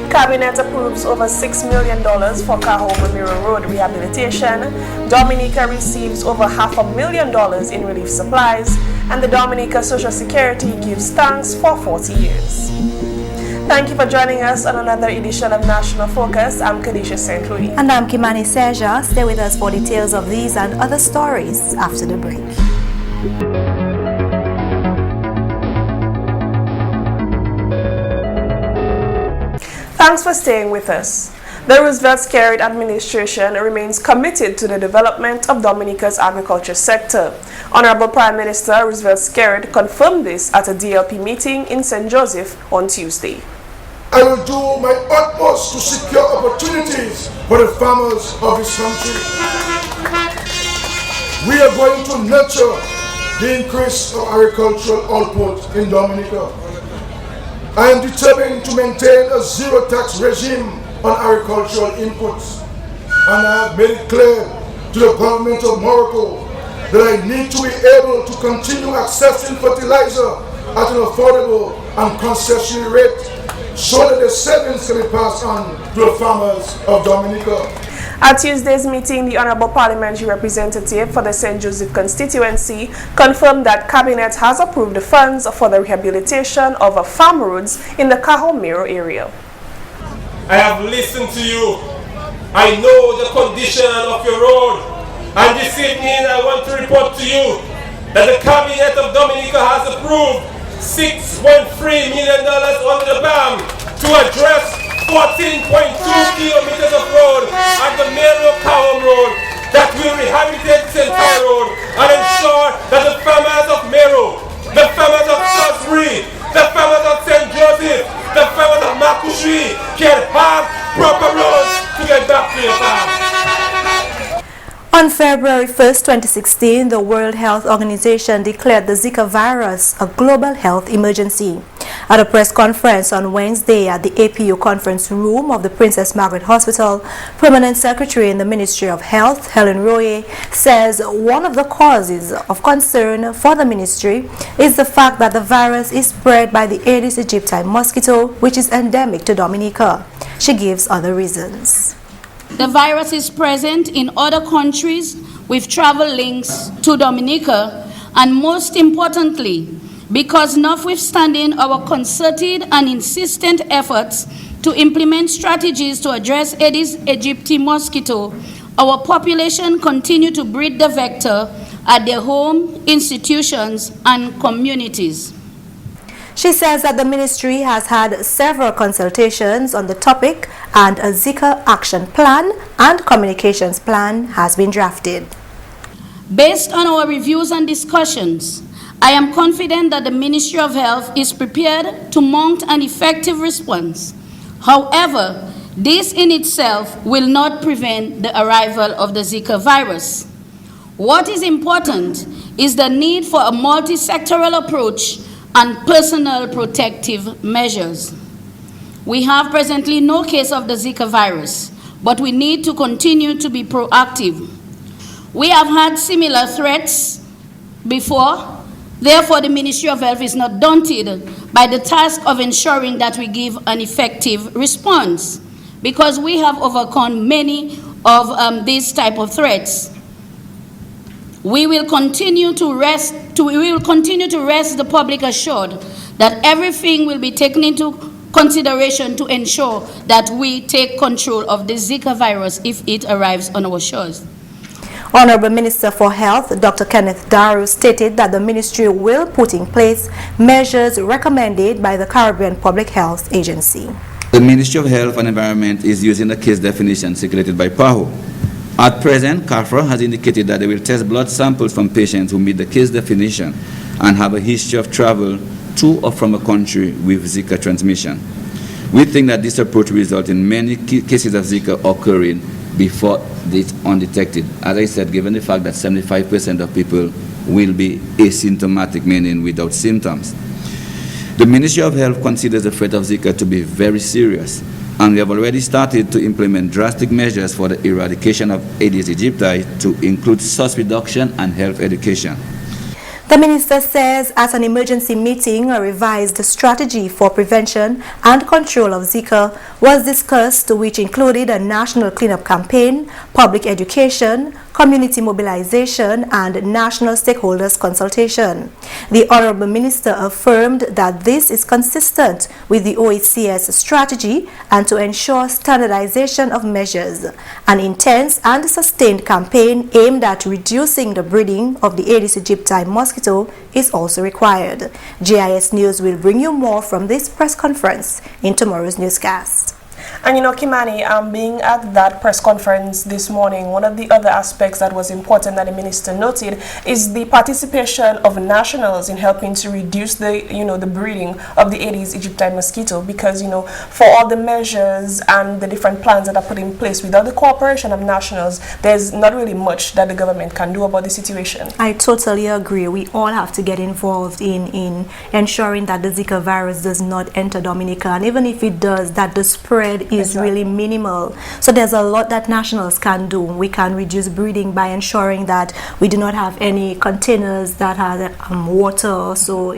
Cabinet approves over $6 million for Carholm and Mero Road Rehabilitation. Dominica receives over $500,000 in relief supplies, and the Dominica Social Security gives thanks for 40 years. Thank you for joining us on another edition of National Focus. I'm Kerdisha St. Louis. And I'm Kimani. Stay with us for details of these and other stories after the break. Thanks for staying with us. The Roosevelt Security administration remains committed to the development of Dominica's agriculture sector. Honorable Prime Minister Roosevelt Security confirmed this at a DLP meeting in St. Joseph on Tuesday. I will do my utmost to secure opportunities for the farmers of this country. We are going to nurture the increase of agricultural output in Dominica. I am determined to maintain a zero tax regime on agricultural inputs, and I have made it clear to the government of Morocco that I need to be able to continue accessing fertilizer at an affordable and concessionary rate so that the savings can be passed on to the farmers of Dominica. At Tuesday's meeting, the Honorable Parliamentary Representative for the St. Joseph constituency confirmed that Cabinet has approved the funds for the rehabilitation of farm roads in the Carholm Mero area. I have listened to you. I know the condition of your road. And this evening I want to report to you that the Cabinet of Dominica has approved $6.3 million under the BAM to address 14.2 kilometers of road at the Mero Carholm Road that will rehabilitate this entire road and ensure that the farmers of Mero, the farmers of Salisbury, the farmers of St. Joseph, the farmers of Makushi can have proper roads to get back to their farm. On February 1st, 2016, the World Health Organization declared the Zika virus a global health emergency. At a press conference on Wednesday at the APU conference room of the Princess Margaret Hospital, Permanent Secretary in the Ministry of Health, Helen Roye, says one of the causes of concern for the ministry is the fact that the virus is spread by the Aedes aegypti mosquito, which is endemic to Dominica. She gives other reasons. The virus is present in other countries with travel links to Dominica, and most importantly, because notwithstanding our concerted and insistent efforts to implement strategies to address Aedes aegypti mosquito, our population continue to breed the vector at their home, institutions, and communities. She says that the ministry has had several consultations on the topic and a Zika action plan and communications plan has been drafted. Based on our reviews and discussions, I am confident that the Ministry of Health is prepared to mount an effective response. However, this in itself will not prevent the arrival of the Zika virus. What is important is the need for a multi-sectoral approach and personal protective measures. We have presently no case of the Zika virus, but we need to continue to be proactive. We have had similar threats before. Therefore, the Ministry of Health is not daunted by the task of ensuring that we give an effective response, because we have overcome many of these type of threats. We will continue to rest the public assured that everything will be taken into consideration to ensure that we take control of the Zika virus if it arrives on our shores. Honorable Minister for Health, Dr. Kenneth Daru, stated that the ministry will put in place measures recommended by the Caribbean Public Health Agency. The Ministry of Health and Environment is using the case definition circulated by PAHO. At present, CARFRA has indicated that they will test blood samples from patients who meet the case definition and have a history of travel to or from a country with Zika transmission. We think that this approach will result in many cases of Zika occurring before it's undetected. As I said, given the fact that 75% of people will be asymptomatic, meaning without symptoms. The Ministry of Health considers the threat of Zika to be very serious, and we have already started to implement drastic measures for the eradication of Aedes aegypti, to include source reduction and health education. The minister says at an emergency meeting, a revised strategy for prevention and control of Zika was discussed, which included a national cleanup campaign, public education, community mobilization, and national stakeholders consultation. The Honorable Minister affirmed that this is consistent with the OHCS strategy and to ensure standardization of measures. An intense and sustained campaign aimed at reducing the breeding of the Aedes aegypti mosquito is also required. GIS News will bring you more from this press conference in tomorrow's newscast. And you know, Kimani, being at that press conference this morning, one of the other aspects that was important that the minister noted is the participation of nationals in helping to reduce the, the breeding of the Aedes aegypti mosquito, because, for all the measures and the different plans that are put in place, without the cooperation of nationals, there's not really much that the government can do about the situation. I totally agree. We all have to get involved in ensuring that the Zika virus does not enter Dominica, and even if it does, that the spread is really minimal. So there's a lot that nationals can do. We can reduce breeding by ensuring that we do not have any containers that have water, so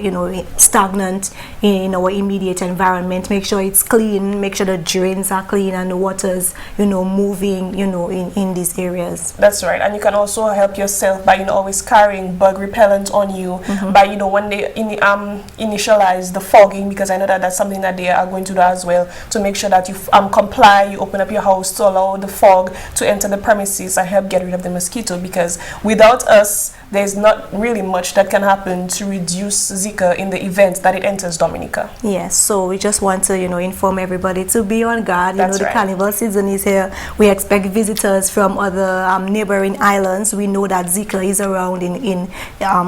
stagnant in our immediate environment. Make sure it's clean, make sure the drains are clean and the water's moving in these areas. That's right. And you can also help yourself by always carrying bug repellent on you, by when they initialize the fogging, because I know that that's something that they are going to do as well, to make sure that you comply, you open up your house to allow the fog to enter the premises and help get rid of the mosquito, because without us there's not really much that can happen to reduce Zika in the event that it enters Dominica. Yes, so we just want to inform everybody to be on guard. That's the right. Carnival season is here. We expect visitors from other neighboring islands. We know that Zika is around in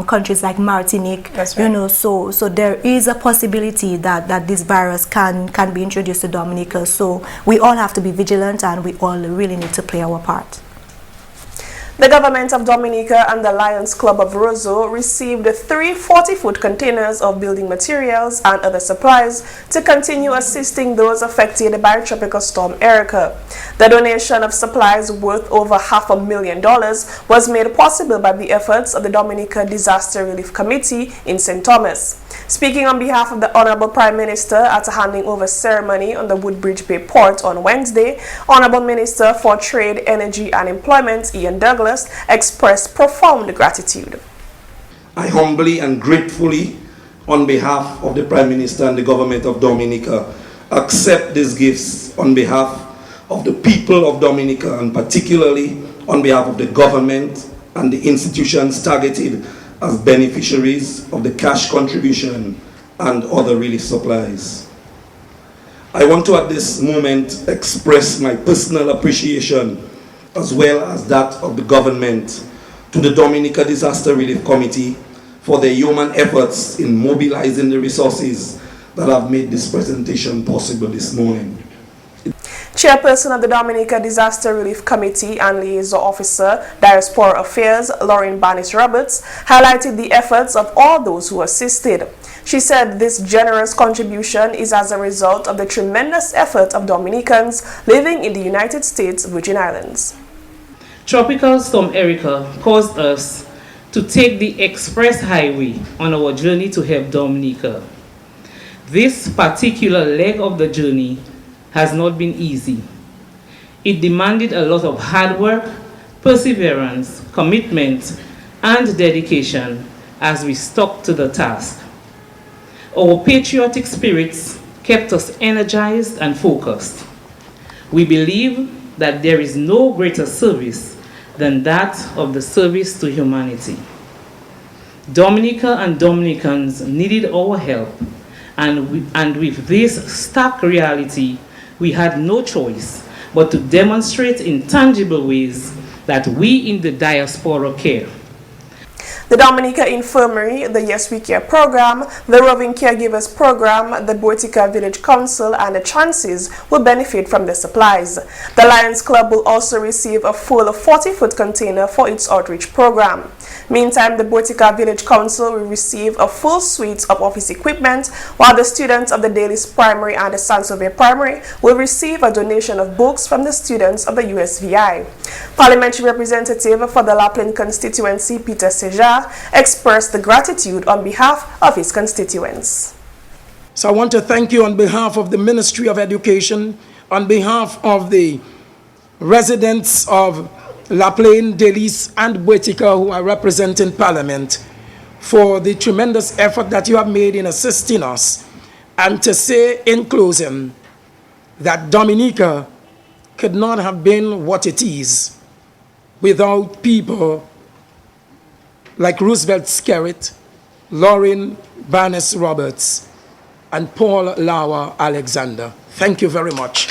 countries like Martinique. That's right. So there is a possibility that this virus can be introduced to Dominica. So we all have to be vigilant, and we all really need to play our part. The government of Dominica and the Lions Club of Roseau received 3 40-foot containers of building materials and other supplies to continue assisting those affected by Tropical Storm Erica. The donation of supplies worth over $500,000 was made possible by the efforts of the Dominica Disaster Relief Committee in St. Thomas. Speaking on behalf of the Honorable Prime Minister at a handing over ceremony on the Woodbridge Bay Port on Wednesday, Honorable Minister for Trade, Energy and Employment Ian Douglas expressed profound gratitude. I humbly and gratefully, on behalf of the Prime Minister and the Government of Dominica, accept these gifts on behalf of the people of Dominica, and particularly on behalf of the government and the institutions targeted as beneficiaries of the cash contribution and other relief supplies. I want to at this moment express my personal appreciation, as well as that of the government, to the Dominica Disaster Relief Committee for their human efforts in mobilizing the resources that have made this presentation possible this morning. Chairperson of the Dominica Disaster Relief Committee and Liaison Officer, Diaspora Affairs, Lauren Barnes-Roberts, highlighted the efforts of all those who assisted. She said this generous contribution is as a result of the tremendous effort of Dominicans living in the United States Virgin Islands. Tropical Storm Erica caused us to take the express highway on our journey to help Dominica. This particular leg of the journey has not been easy. It demanded a lot of hard work, perseverance, commitment, and dedication as we stuck to the task. Our patriotic spirits kept us energized and focused. We believe that there is no greater service than that of the service to humanity. Dominica and Dominicans needed our help, and with this stark reality, we had no choice but to demonstrate in tangible ways that we in the diaspora care. The Dominica Infirmary, the Yes We Care program, the Roving Caregivers program, the Dominica Village Council, and the Chances will benefit from the supplies. The Lions Club will also receive a full 40-foot container for its outreach program. Meantime, the Dominica Village Council will receive a full suite of office equipment, while the students of the Daly's Primary and the Sansovie Primary will receive a donation of books from the students of the USVI. Parliamentary representative for the Lapland constituency, Peter Seja, expressed the gratitude on behalf of his constituents. So I want to thank you on behalf of the Ministry of Education, on behalf of the residents of La Plaine, Delis, and Dominica who are representing Parliament for the tremendous effort that you have made in assisting us, and to say in closing that Dominica could not have been what it is without people like Roosevelt Skerritt, Lauren Barnes Roberts, and Paul Lauer Alexander. Thank you very much.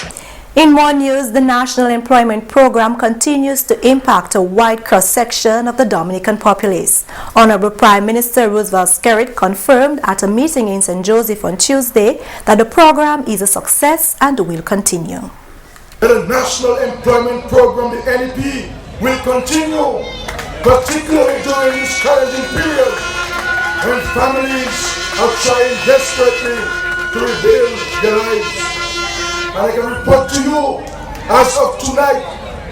In more news, the National Employment Program continues to impact a wide cross-section of the Dominican populace. Honorable Prime Minister Roosevelt Skerritt confirmed at a meeting in St. Joseph on Tuesday that the program is a success and will continue. The National Employment Program, the NEP, will continue, particularly during this challenging period when families are trying desperately to rebuild their lives. And I can report to you, as of tonight,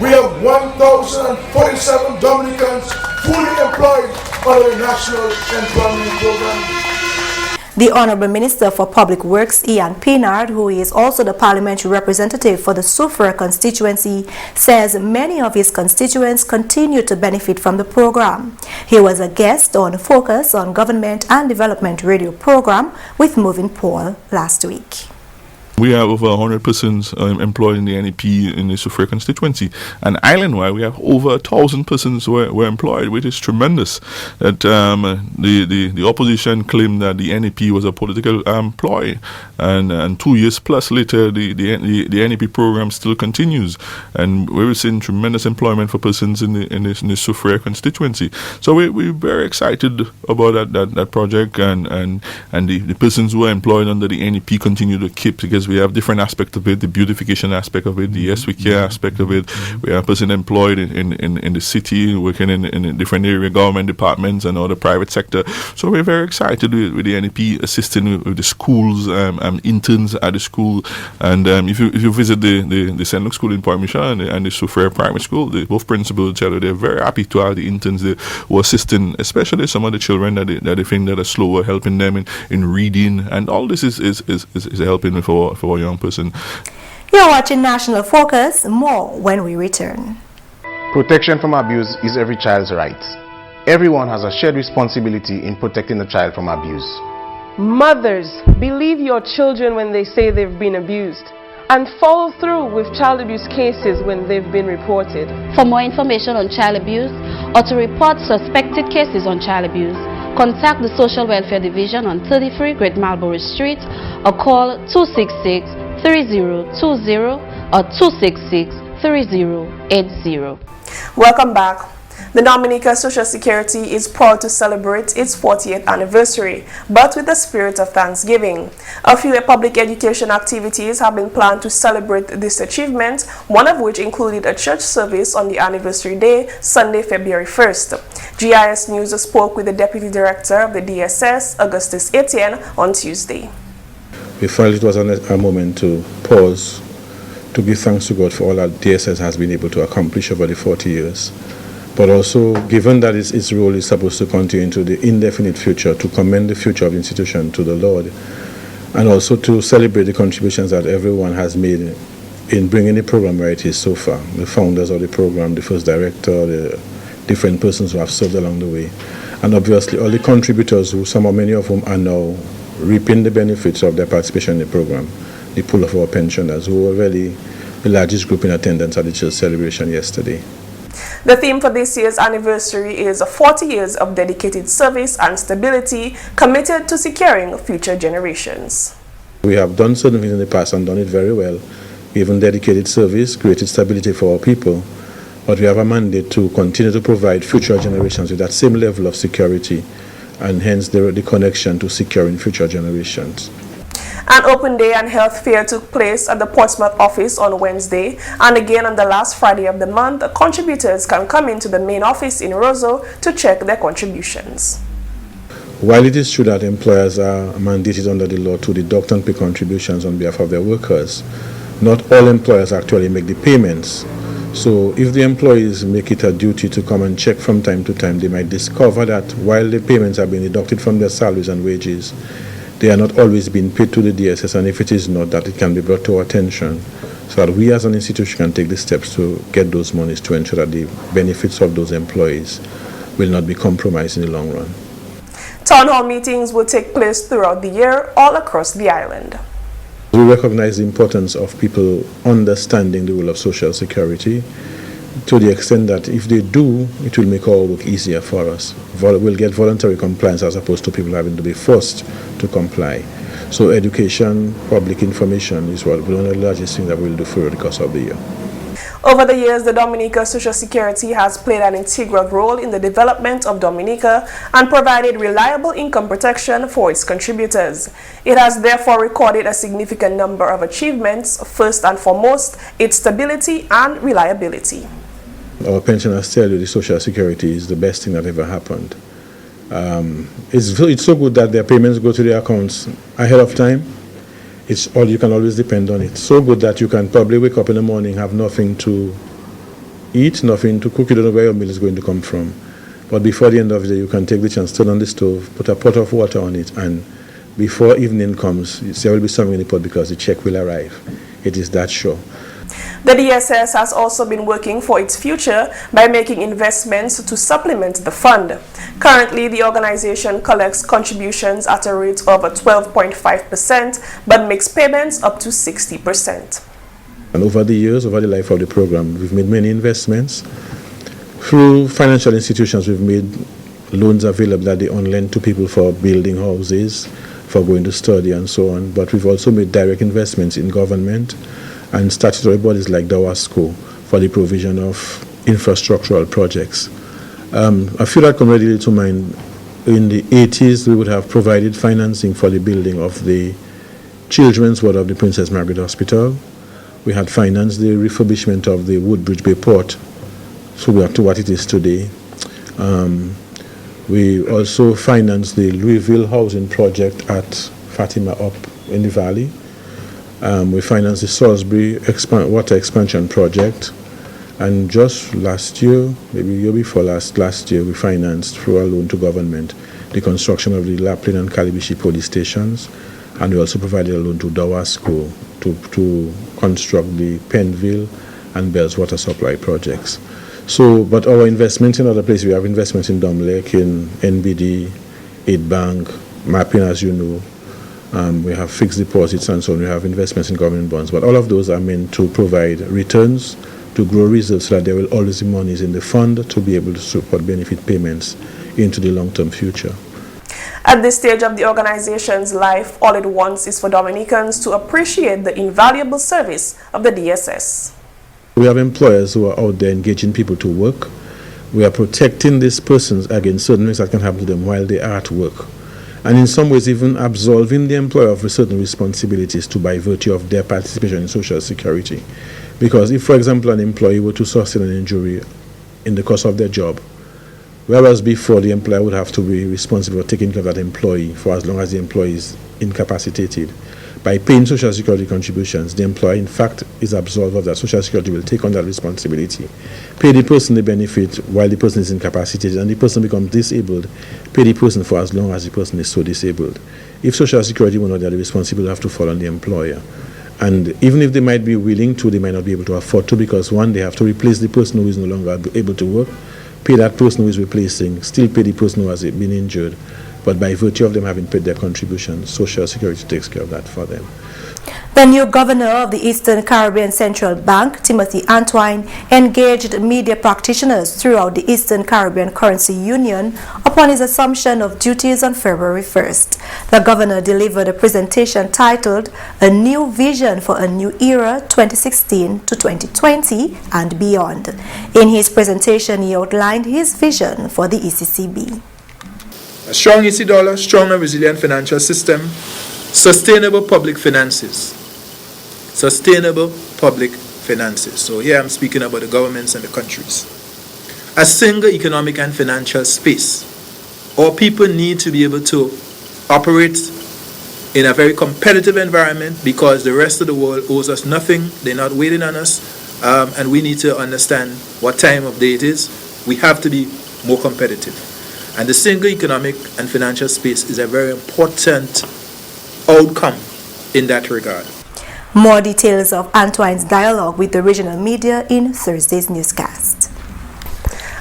we have 1,047 Dominicans fully employed under the National Employment Program. The Honorable Minister for Public Works, Ian Pinard, who is also the parliamentary representative for the Soufriere constituency, says many of his constituents continue to benefit from the program. He was a guest on Focus on Government and Development radio program with Moving Paul last week. We have over 100 persons employed in the NEP in the Soufriere constituency. And island-wide, we have over 1,000 persons who are employed, which is tremendous. That the opposition claimed that the NEP was a political ploy. And 2 years plus later, the NEP program still continues. And we're seeing tremendous employment for persons in the Soufriere constituency. So we're very excited about that project, and the persons who are employed under the NEP continue to keep, because we have different aspects of it, the beautification aspect of it, the Yes We Care aspect of it. We have person employed in the city, working in different area government departments and other private sector. So we're very excited with the NEP assisting with the schools, interns at the school. And if you visit the St. Luke School in Port Michel and the Soufriere Primary School, both principals tell you they're very happy to have the interns there who are assisting, especially some of the children that they think that are slower, helping them in reading. And all this is helping for a young person. You're watching National Focus. More when we return. Protection from abuse is every child's right. Everyone has a shared responsibility in protecting the child from abuse. Mothers, believe your children when they say they've been abused, and follow through with child abuse cases when they've been reported. For more information on child abuse or to report suspected cases on child abuse, contact the Social Welfare Division on 33 Great Marlborough Street or call 266-3020 or 266-3080. Welcome back. The Dominica Social Security is proud to celebrate its 40th anniversary, but with the spirit of Thanksgiving. A few public education activities have been planned to celebrate this achievement, one of which included a church service on the anniversary day, Sunday, February 1st. GIS News spoke with the Deputy Director of the DSS, Augustus Etienne, on Tuesday. We felt it was a moment to pause, to give thanks to God for all that DSS has been able to accomplish over the 40 years. But also, given that its role is supposed to continue into the indefinite future, to commend the future of the institution to the Lord, and also to celebrate the contributions that everyone has made in bringing the program where it is so far. The founders of the program, the first director, the different persons who have served along the way, and obviously all the contributors who many of whom are now reaping the benefits of their participation in the program, the pool of our pensioners, who were really the largest group in attendance at the church celebration yesterday. The theme for this year's anniversary is 40 years of dedicated service and stability, committed to securing future generations. We have done certain things in the past and done it very well. We even dedicated service, created stability for our people. but we have a mandate to continue to provide future generations with that same level of security, and hence the connection to securing future generations. An open day and health fair took place at the Portsmouth office on Wednesday, and again on the last Friday of the month, contributors can come into the main office in Roseau to check their contributions. While it is true that employers are mandated under the law to deduct and pay contributions on behalf of their workers, not all employers actually make the payments. So if the employees make it a duty to come and check from time to time, they might discover that while the payments are being deducted from their salaries and wages, they are not always being paid to the DSS, and if it is not, that it can be brought to our attention so that we as an institution can take the steps to get those monies to ensure that the benefits of those employees will not be compromised in the long run. Town hall meetings will take place throughout the year all across the island. We recognize the importance of people understanding the role of Social Security to the extent that if they do, it will make our work easier for us. We'll get voluntary compliance as opposed to people having to be forced to comply. So education, public information is one of the largest things that we'll do for the course of the year. Over the years, the Dominica Social Security has played an integral role in the development of Dominica and provided reliable income protection for its contributors. It has therefore recorded a significant number of achievements, first and foremost, its stability and reliability. Our pensioners tell you the Social Security is the best thing that ever happened. It's so good that their payments go to their accounts ahead of time. It's all, you can always depend on it. So good that you can probably wake up in the morning, have nothing to eat, nothing to cook, you don't know where your meal is going to come from. But before the end of the day, you can take the chance, turn on the stove, put a pot of water on it, and before evening comes, there will be something in the pot because the check will arrive. It is that sure. The DSS has also been working for its future by making investments to supplement the fund. Currently, the organization collects contributions at a rate of 12.5%, but makes payments up to 60%. And over the years, over the life of the program, we've made many investments. Through financial institutions, we've made loans available that they on-lend to people for building houses, for going to study and so on. But we've also made direct investments in government and statutory bodies like DAWASCO for the provision of infrastructural projects. A few that come readily to mind, in the 80s we would have provided financing for the building of the children's ward of the Princess Margaret Hospital. We had financed the refurbishment of the Woodbridge Bay Port, so we are to what it is today. We also financed the Louisville housing project at Fatima up in the valley. We financed the Salisbury water expansion project, and just last year, maybe year before last year, we financed through a loan to government the construction of the Laplin and Kerdisha police stations, and we also provided a loan to DAWASCO to construct the Penville and Bells water supply projects. So, but our investments in other places, we have investments in Domlake, in NBD, 8 Bank, mapping, as you know. We have fixed deposits and so on. We have investments in government bonds. But all of those are meant to provide returns, to grow reserves, so that there will always be monies in the fund to be able to support benefit payments into the long-term future. At this stage of the organization's life, all it wants is for Dominicans to appreciate the invaluable service of the DSS. We have employers who are out there engaging people to work. We are protecting these persons against certain things that can happen to them while they are at work. And in some ways even absolving the employer of certain responsibilities by virtue of their participation in Social Security. Because if, for example, an employee were to sustain an injury in the course of their job, whereas before the employer would have to be responsible for taking care of that employee for as long as the employee is incapacitated, by paying Social Security contributions, the employer in fact is absolved of that. Social Security will take on that responsibility, pay the person the benefit while the person is incapacitated, and the person becomes disabled, pay the person for as long as the person is so disabled. If Social Security were not there, the responsibility have to fall on the employer. And even if they might be willing to, they might not be able to afford to, because one, they have to replace the person who is no longer able to work, pay that person who is replacing, still pay the person who has been injured. But by virtue of them having paid their contributions, Social Security takes care of that for them. The new governor of the Eastern Caribbean Central Bank, Timothy Antoine, engaged media practitioners throughout the Eastern Caribbean Currency Union upon his assumption of duties on February 1st. The governor delivered a presentation titled A New Vision for a New Era 2016 to 2020 and Beyond. In his presentation, he outlined his vision for the ECCB. A strong EC dollar, strong and resilient financial system, sustainable public finances. Sustainable public finances. So here I'm speaking about the governments and the countries. A single economic and financial space. Our people need to be able to operate in a very competitive environment because the rest of the world owes us nothing. They're not waiting on us. And we need to understand what time of day it is. We have to be more competitive. And the single economic and financial space is a very important outcome in that regard. More details of Antoine's dialogue with the regional media in Thursday's newscast.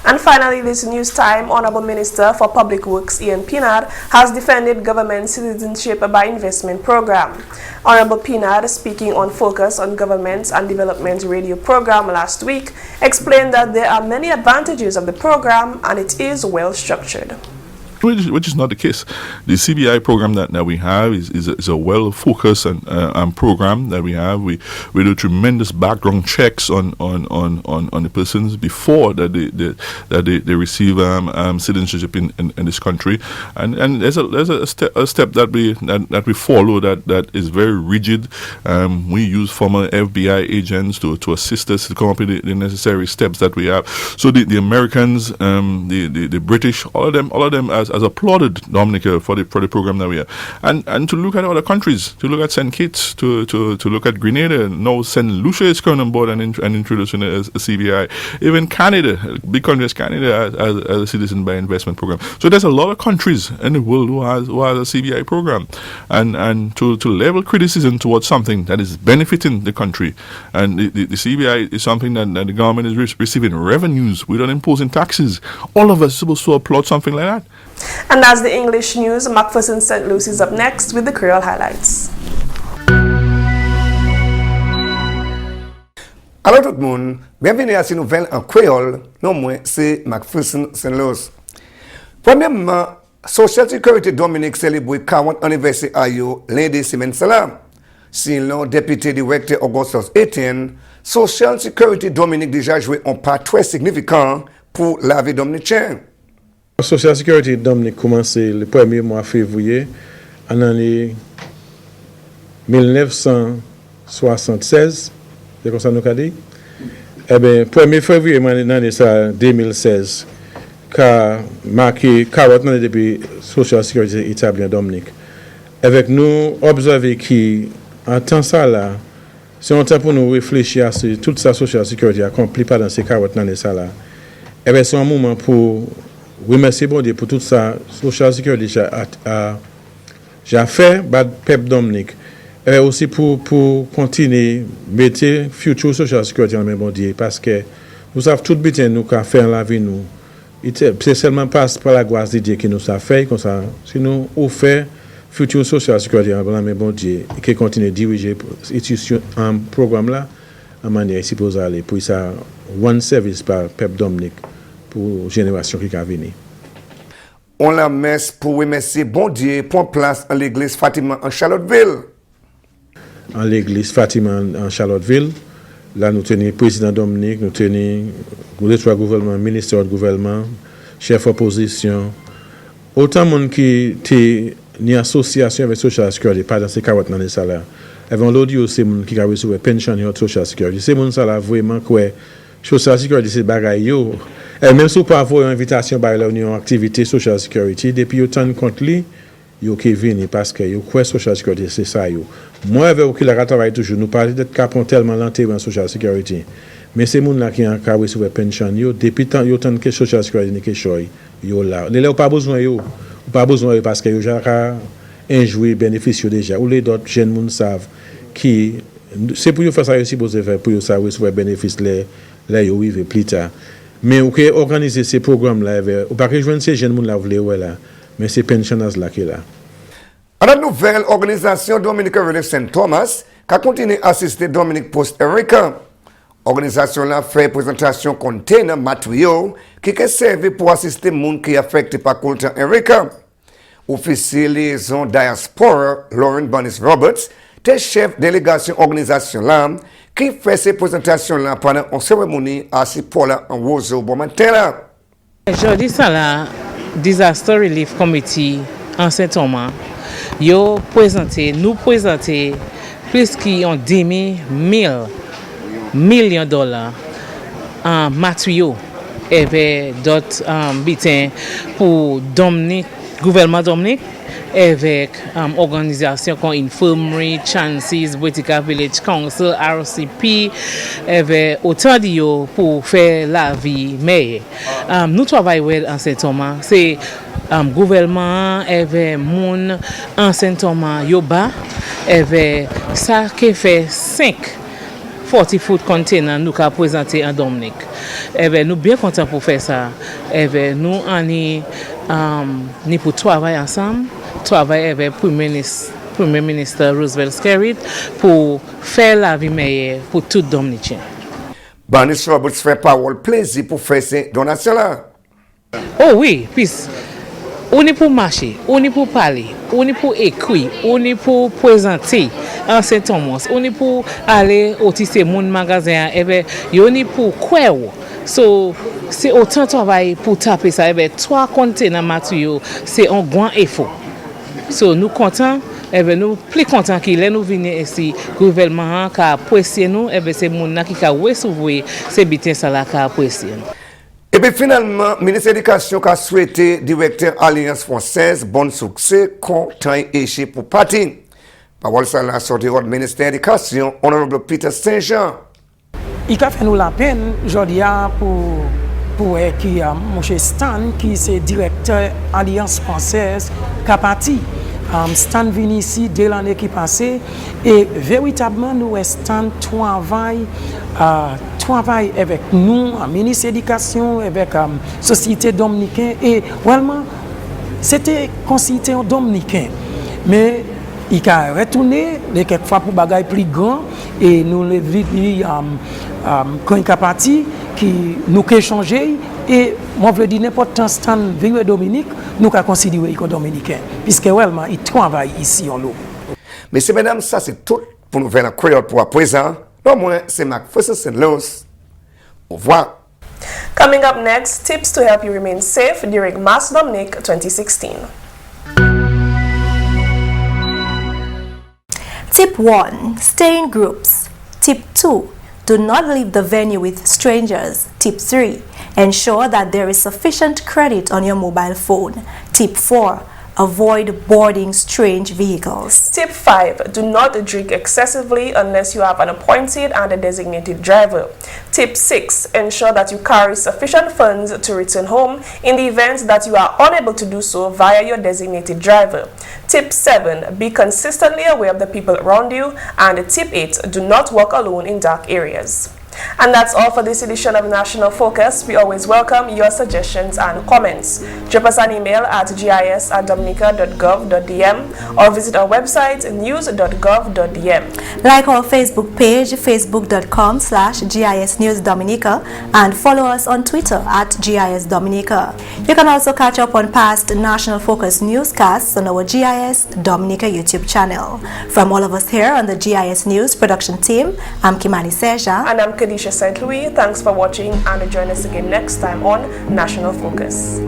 And finally, this news time, Honorable Minister for Public Works Ian Pinard has defended government citizenship by investment program. Honorable Pinard, speaking on Focus on Governments and Development radio program last week, explained that there are many advantages of the program and it is well structured. Which is not the case. The CBI program that we have is a well-focused and program that we have. We do tremendous background checks on the persons before that they receive citizenship in this country, and there's a step that we follow that is very rigid. We use former FBI agents to assist us to come up with the necessary steps that we have. So the Americans, the British, all of them as applauded Dominica for the program that we have, and to look at other countries, to look at St. Kitts, to look at Grenada. Now St. Luce is coming on board and introducing a CBI. Even Canada, big country as Canada, as a citizen by investment program. So there's a lot of countries in the world who has a CBI program, and to level criticism towards something that is benefiting the country, and the CBI is something that the government is receiving revenues without imposing taxes. All of us are supposed to applaud something like that. And that's the English news. McPherson St. Luce is up next with the Creole highlights. Alors tout le monde, bienvenue à ces nouvelles en créole. Non, moi, c'est McPherson St. Luce. Premièrement, Social Security Dominica célèbre 40 anniversaire à yo lundi semaine là. Sinon, député directeur Augustus Etienne, Social Security Dominica déjà joué un pas très significant pour la vie dominicaine. Social Security Dominica commencé le 1er mois de février en l'année 1976, c'est comme ça nous a dit. Eh bien, 1er février en l'année 2016, qu'a marqué 40 ans depuis Social Security établi en Dominique. Avec nous, observer qui, en temps ça là, c'est un temps pour nous réfléchir à toute sa Social Security accomplie pendant ces 40 ans ça là. Eh bien, c'est un moment pour remercier bon Dieu pour tout ça Social Security j'ai fait bad pep Dominique et aussi pour continuer mettre future Social Security en même bon Dieu parce que nous savons tout bien nous qu'a faire la vie nous c'est seulement passe par la grâce de Dieu qui nous a fait comme ça sinon on fait future Social Security en même bon Dieu et qui continue diriger institution en programme là en manière supposée aller pour ça one service par pep Dominique pour génération qui va venir. On la messe pour remercier bon Dieu pour place en l'église Fatima en Charlottesville. En l'église Fatima en Charlottesville, là nous tenons le président Dominique, nous tenons les trois gouvernements, ministre du gouvernement, chef opposition, autant de monde qui était en association avec Social Security pendant ces 40 ans de salaire. Avant l'audio, c'est monde qui a reçu une pension de Social Security. C'est monde ça là vraiment quoi. Social Security c'est bagaille yo. Et même si vous pas avoir une invitation par l'Union activité Social Security depuis autant de compte li yo qui venir parce que yo quoi Social Security c'est ça yo. Moi avec qui la travaille toujours nous parler d'être capon tellement lenté en Social Security. Mais ces monde là qui en carré sur pension yo depuis tant yo tant que Social Security ni que choy yo là. Les pas besoin yo. Pas besoin parce que yo déjà enjouer bénéfice déjà ou les d'autres jeunes monde savent qui c'est pour yo faire ça aussi pour faire pour yo ça recevoir bénéfice là yo vivre plus tard. Mais on peut organiser ces programmes-là, on ne peut pas joindre ces jeunes là, mais c'est pensionnats là qui est là. À la nouvelle organisation Dominica Relief St. Thomas, qui continue à assister Dominique Post-Erica. L'organisation a fait présentation container matériaux qui est servi pour assister les gens qui sont affectés par le culture Erica. Officier liaison diaspora Lauren Bunnis Roberts, est chef délégation organisation là, qui fait ces présentations là pendant une cérémonie à Sipola en Roseau bon matin là. Aujourd'hui, ça là, Disaster Relief Committee en Saint-Thomas, nous présentons plus de 10 000 millions de dollars en matériaux et d'autres bitins pour Dominique, gouvernement Dominique, avec organisations comme Infirmary, Chances, Botica Village Council, RCP, avec autant de pour faire la vie meilleure. Nous travaillons en Saint-Thomas, c'est gouvernement avec moun en Saint-Thomas yoba, avec ça qui fait 5 40-foot containers nous avons présenté en Dominique. Nous bien contents pour faire ça. Nous pour travailler ensemble, travailler avec le Premier ministre Roosevelt Skerrit pour faire la vie meilleure pour tout Dominicien. Bunnis Roberts fait parole plaisir pour faire ces donations-là. Oh oui, puis on est pour marcher, on est pour parler, on est pour écrire, on est pour présenter en Saint-Thomas, on est pour aller au tisser mon magasin, on est pour quoi. So, c'est autant de travail pour taper ça. 3 containers matériaux, c'est un grand effort. So, nous contents, nous plus contents qu'il est nous venir ici, le gouvernement qui a apprécié nous, c'est mon qui a recevé ces bitins ça là qui a apprécié nous. Et puis finalement, le ministre de l'Éducation a souhaité directeur Alliance Française bon succès, content et chez pour partir. Parole ça la sortie du ministère de l'Éducation, honorable Peter Saint-Jean. Il a fait nous la peine aujourd'hui pour qui mon Stan qui est directeur Alliance Française qui a parti. Stan vient ici dès l'année qui passée et véritablement nous Stan travaille avec nous, en ministre de l'Éducation, avec la société dominicaine et vraiment c'était considéré un dominicain. Mais il a retourné quelquefois pour bagaille plus grand et nous le quand il est parti qui nous a échangé et moi je veux dire n'importe quel stand venu Dominique nous avons considéré comme dominicain puisque vraiment il travaille ici en l'eau. Messieurs, mesdames, ça c'est tout pour nous faire un créole pour à présent. Non moins c'est McPherson Luce. Au revoir. Coming up next, tips to help you remain safe during Mass Dominic 2016. Tip 1. Stay in groups. Tip 2. Do not leave the venue with strangers. Tip 3. Ensure that there is sufficient credit on your mobile phone. Tip 4. Avoid boarding strange vehicles. Tip 5. Do not drink excessively unless you have an appointed and a designated driver. Tip 6. Ensure that you carry sufficient funds to return home in the event that you are unable to do so via your designated driver. Tip 7. Be consistently aware of the people around you. And Tip 8. Do not walk alone in dark areas. And that's all for this edition of National Focus. We always welcome your suggestions and comments. Drop us an email at gis@dominica.gov.dm or visit our website news.gov.dm. Like our Facebook page, facebook.com/GIS News Dominica, and follow us on Twitter at GIS Dominica. You can also catch up on past National Focus newscasts on our GIS Dominica YouTube channel. From all of us here on the GIS News production team, I'm Kimani Seja. And I'm Kerdisha. Thanks for watching and join us again next time on National Focus.